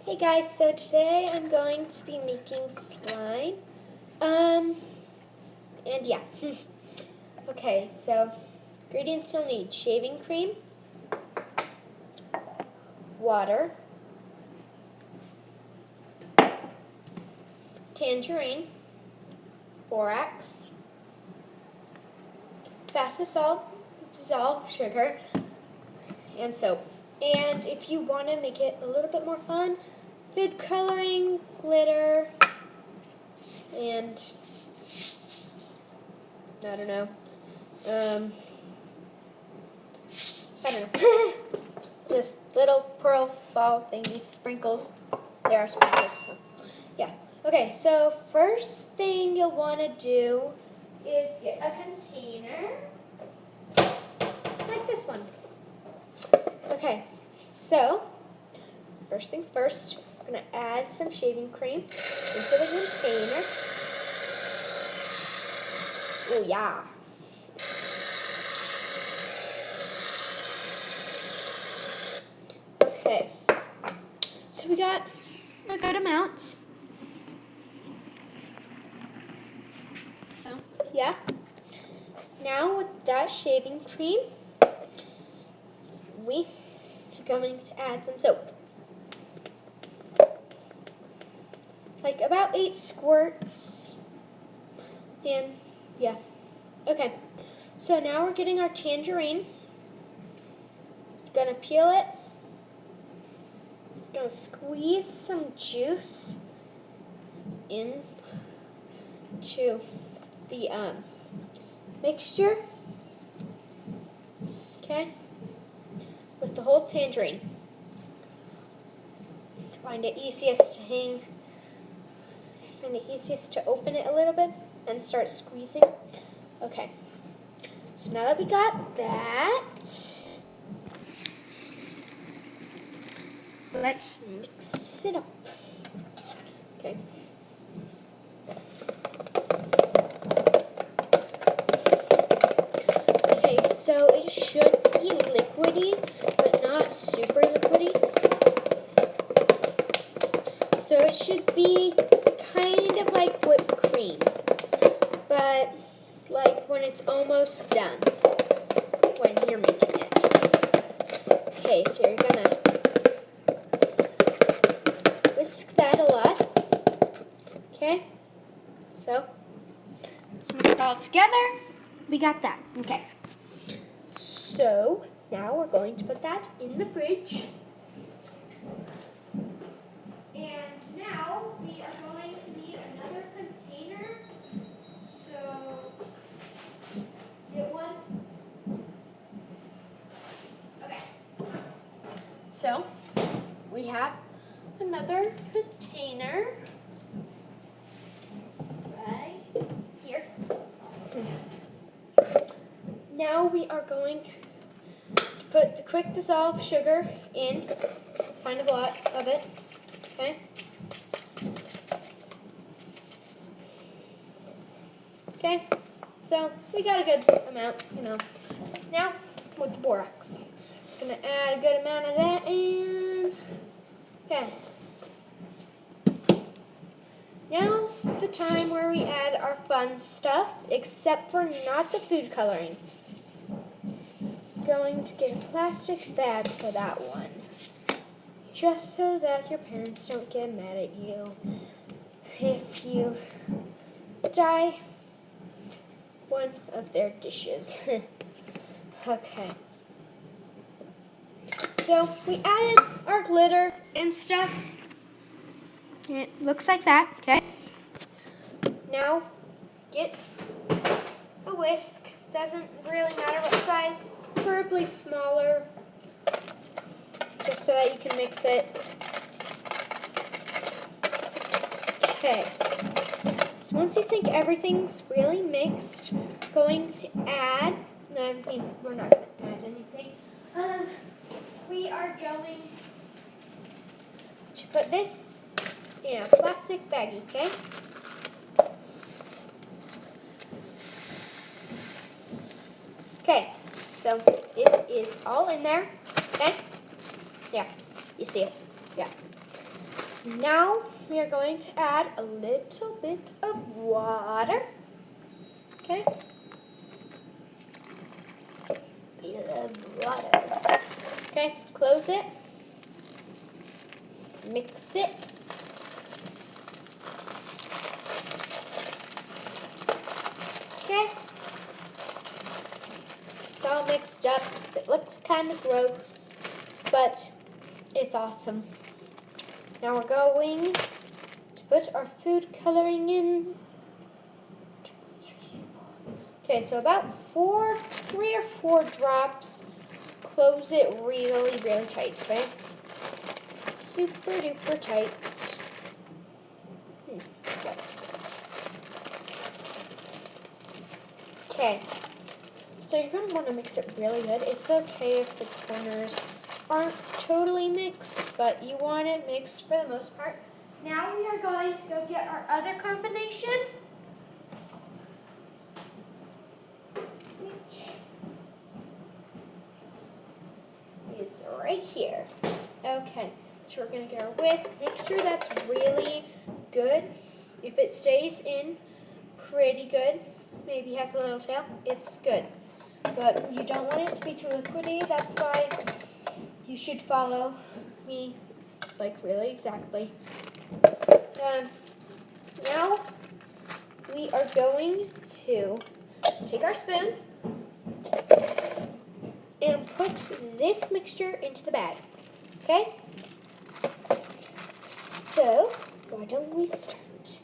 Hey guys, so today I'm going to be making slime. And yeah. Okay, so ingredients you'll need: shaving cream, water, tangerine, borax, fast dissolve sugar, and soap. And if you want to make it a little bit more fun, food coloring, glitter, and I don't know. I don't know. Just little pearl ball thingies, sprinkles. There are sprinkles. So, yeah. Okay, so first thing you'll want to do is get a container like this one. Okay, so first things first, I'm going to add some shaving cream into the container. Oh, yeah. Okay, so we got a good amount. So, yeah. Now with that shaving cream, we are going to add some soap. Like about 8 squirts. And yeah. Okay. So now we're getting our tangerine. Gonna peel it. Gonna squeeze some juice into the mixture. Okay. With the whole tangerine. Find it easiest to hang. Find it easiest to open it a little bit and start squeezing. Okay. So now that we got that, let's mix it up. Okay. Okay, so it should be liquidy, but not super liquidy. So it should be kind of like whipped cream, but like when it's almost done, when you're making it. Okay, so you're gonna whisk that a lot. Okay, so let's mix it all together. We got that. Okay, so now we're going to put that in the fridge. And now we are going to need another container. So get one. Okay. So we have another container right here. Now we are going to put the quick dissolve sugar in, kind of a lot of it. Okay. Okay, so we got a good amount, Now, with the borax. I'm going to add a good amount of that in. Okay. Now's the time where we add our fun stuff, except for not the food coloring. Going to get a plastic bag for that one. Just so that your parents don't get mad at you if you dye one of their dishes. Okay. So we added our glitter and stuff. It looks like that, okay? Now get a whisk. Doesn't really matter what size, preferably smaller, just so that you can mix it. Okay. So once you think everything's really mixed, going to add, we're not going to add anything. We are going to put this in a plastic baggie, okay? Okay, so it is all in there, okay? Yeah, you see it, yeah. Now we are going to add a little bit of water. Okay. Bit of water. Okay, close it. Mix it. Okay. It's all mixed up. It looks kind of gross, but it's awesome. Now we're going to put our food coloring in. Okay, so about 3 or 4 drops. Close it really, really tight, okay? Super duper tight. Okay, so you're going to want to mix it really good. It's okay if the corners aren't totally mixed, but you want it mixed for the most part. Now we are going to go get our other combination, which is right here. Okay, so we're going to get our whisk. Make sure that's really good. If it stays in pretty good, maybe has a little tail, it's good. But you don't want it to be too liquidy. That's why you should follow me, like, really exactly. Now we are going to take our spoon and put this mixture into the bag. Okay? So, why don't we start?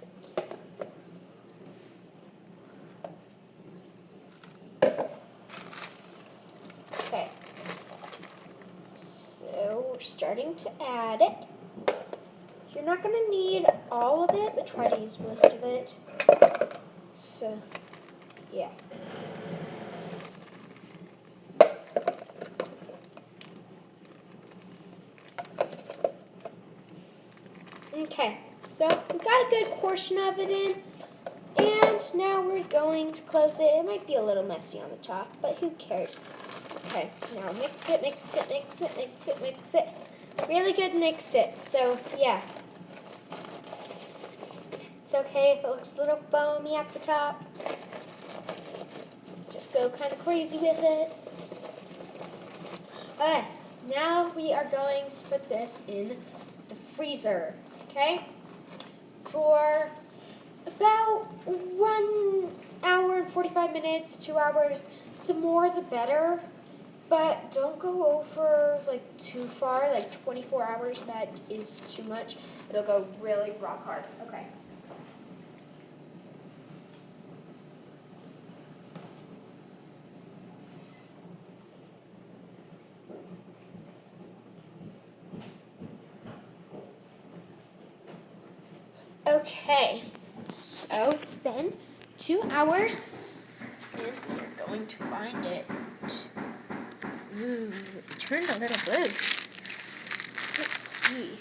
Okay. So, we're starting to add it. You're not going to need all of it, but try to use most of it. So, yeah. Okay, so we got a good portion of it in, and now we're going to close it. It might be a little messy on the top, but who cares? Okay, now mix it, mix it, mix it, mix it, mix it. Really good mix it, so yeah. It's okay if it looks a little foamy at the top. Just go kind of crazy with it. Okay, now we are going to put this in the freezer, okay? For about 1 hour and 45 minutes, 2 hours. The more the better, but don't go over like too far, like 24 hours. That is too much. It'll go really rock hard. Okay. Okay, so it's been 2 hours, and we're going to find it. Ooh, it turned a little blue. Let's see.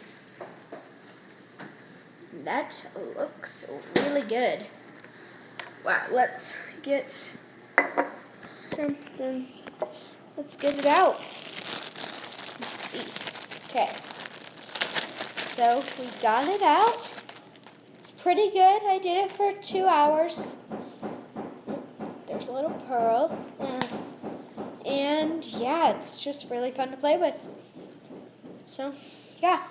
That looks really good. Wow, let's get something. Let's get it out. Let's see. Okay, so we got it out. Pretty good. I did it for 2 hours. There's a little pearl. And yeah, it's just really fun to play with. So, yeah.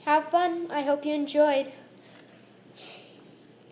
Have fun. I hope you enjoyed.